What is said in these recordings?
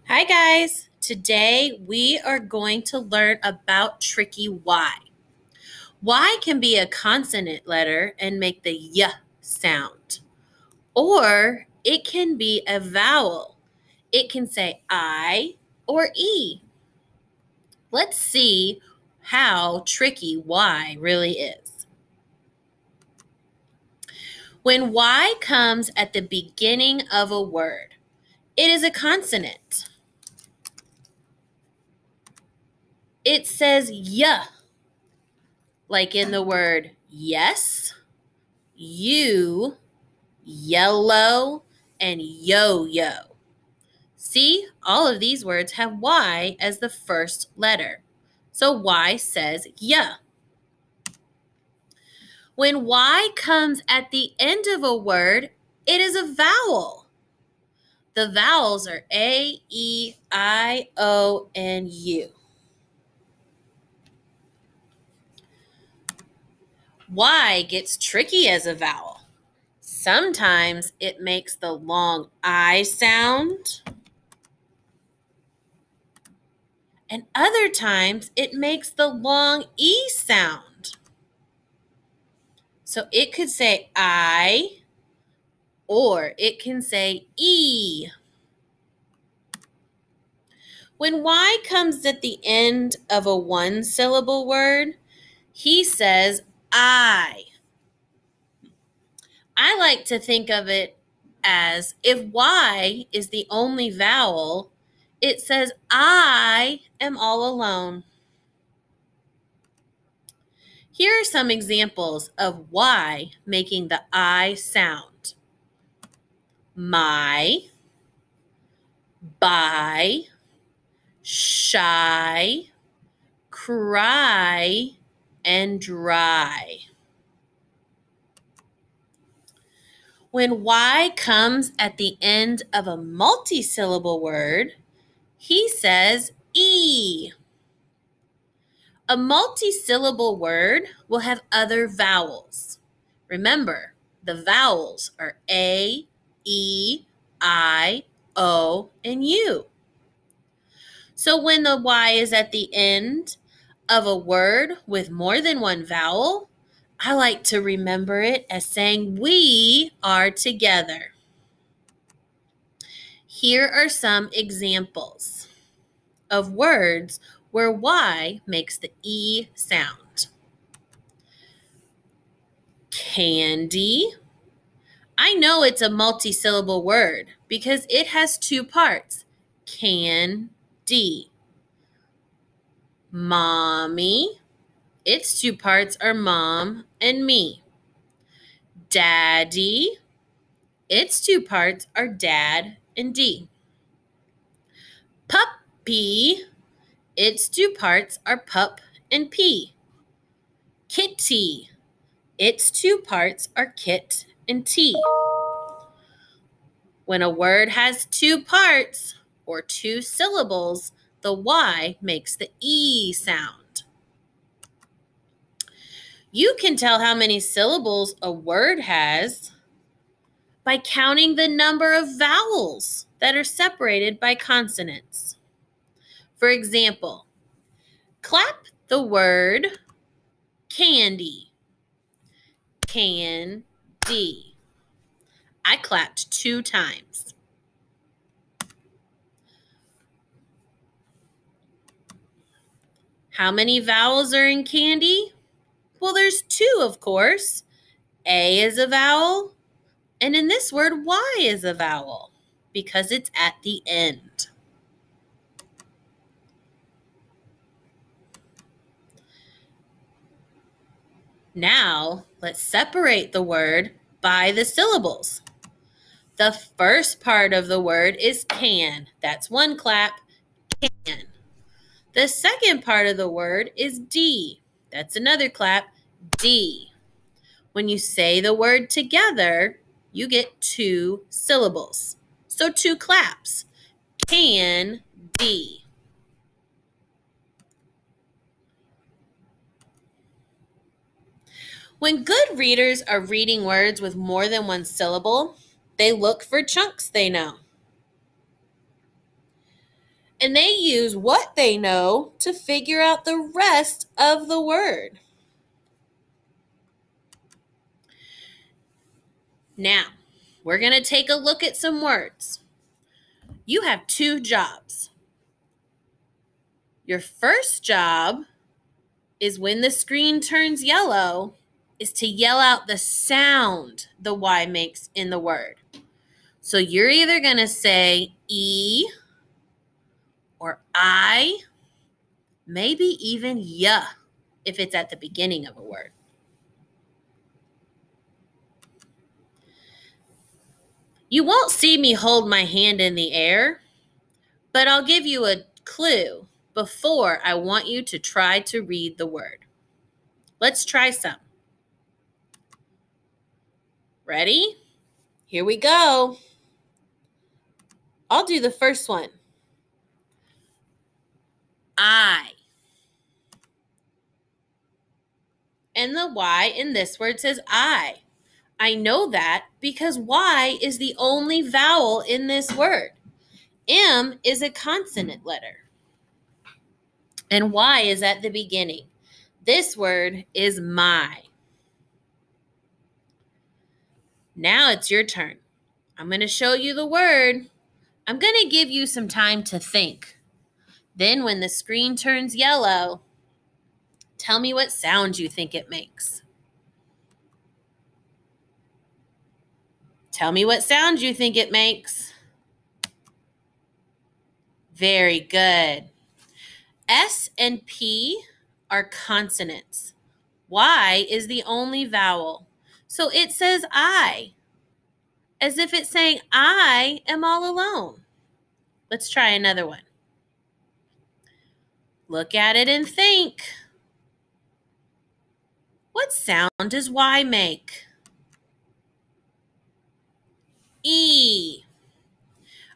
Hi guys! Today we are going to learn about tricky Y. Y can be a consonant letter and make the Y sound. Or it can be a vowel. It can say I or E. Let's see how tricky Y really is. When Y comes at the beginning of a word, it is a consonant. It says Y, like in the word yes, you, yellow, and yo-yo. See, all of these words have Y as the first letter. So Y says yeah. When Y comes at the end of a word, it is a vowel. The vowels are A, E, I, O, and U. Y gets tricky as a vowel. Sometimes it makes the long I sound, and other times it makes the long E sound. So it could say I, or it can say E. When Y comes at the end of a one-syllable word, he says I. I like to think of it as if Y is the only vowel, it says I am all alone. Here are some examples of Y making the I sound. My, by, shy, cry, and dry. When Y comes at the end of a multi-syllable word, he says E. A multi-syllable word will have other vowels. Remember, the vowels are A, E, I, O, and U. So when the Y is at the end of a word with more than one vowel, I like to remember it as saying we are together. Here are some examples of words where Y makes the E sound. Candy. I know it's a multi-syllable word because it has two parts. Can-D. Mommy. Its two parts are mom and me. Daddy. Its two parts are dad and D. Puppy. Its two parts are pup and P. Kitty. Its two parts are kit and T. When a word has two parts or two syllables, the Y makes the E sound. You can tell how many syllables a word has by counting the number of vowels that are separated by consonants. For example, clap the word candy. Candy. I clapped 2 times. How many vowels are in candy? Well, there's 2, of course. A is a vowel, and in this word, Y is a vowel because it's at the end. Now, let's separate the word by the syllables. The first part of the word is can. That's 1 clap, can. The second part of the word is D. That's another clap, D. When you say the word together, you get 2 syllables. So 2 claps, can, D. When good readers are reading words with more than 1 syllable, they look for chunks they know. And they use what they know to figure out the rest of the word. Now, we're going to take a look at some words. You have 2 jobs. Your first job is when the screen turns yellow, is to yell out the sound the Y makes in the word. So you're either going to say E or I, maybe even ya if it's at the beginning of a word. You won't see me hold my hand in the air, but I'll give you a clue before I want you to try to read the word. Let's try some. Ready? Here we go. I'll do the first one. I. And the Y in this word says I. I know that because Y is the only vowel in this word. M is a consonant letter. And Y is at the beginning. This word is my. Now it's your turn. I'm going to show you the word. I'm going to give you some time to think. Then when the screen turns yellow, tell me what sound you think it makes. Tell me what sound you think it makes. Very good. S and P are consonants. Y is the only vowel. So it says I, as if it's saying I am all alone. Let's try another one. Look at it and think. What sound does Y make? E.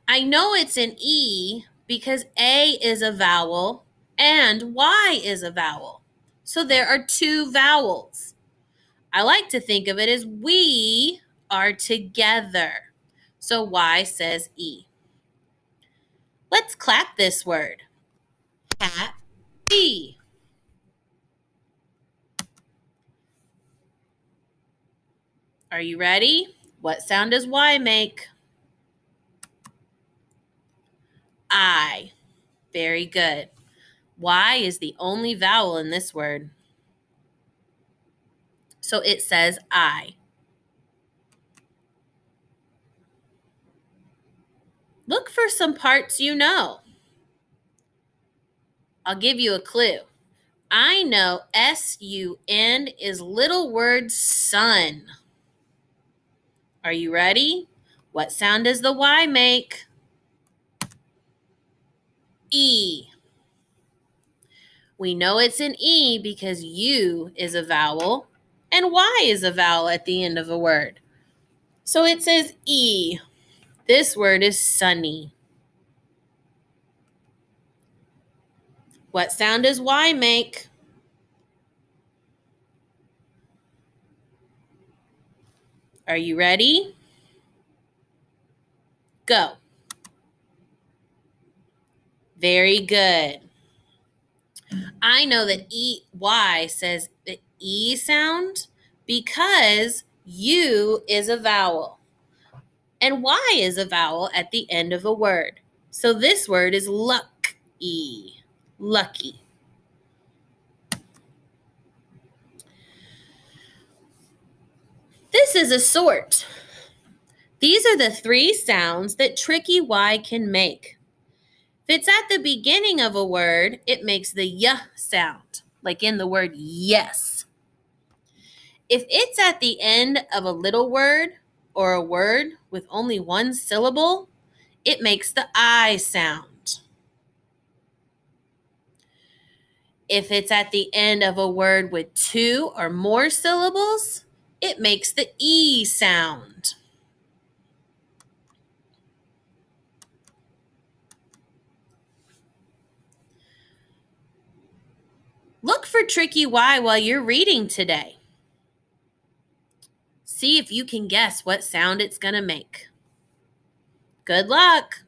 I know it's an E because A is a vowel and Y is a vowel. So there are 2 vowels. I like to think of it as we are together. So Y says E. Let's clap this word. Happy. Are you ready? What sound does Y make? I. Very good. Y is the only vowel in this word. So it says I. Look for some parts you know. I'll give you a clue. I know S-U-N is little word sun. Are you ready? What sound does the Y make? E. We know it's an E because U is a vowel and Y is a vowel at the end of a word. So it says E. This word is sunny. What sound does Y make? Are you ready? Go. Very good. I know that Y says the E sound because U is a vowel and Y is a vowel at the end of a word. So this word is lucky. Lucky. This is a sort. These are the 3 sounds that Tricky Y can make. If it's at the beginning of a word, it makes the y sound, like in the word yes. If it's at the end of a little word or a word with only 1 syllable, it makes the I sound. If it's at the end of a word with 2 or more syllables, it makes the E sound. Look for Tricky Y while you're reading today. See if you can guess what sound it's going to make. Good luck!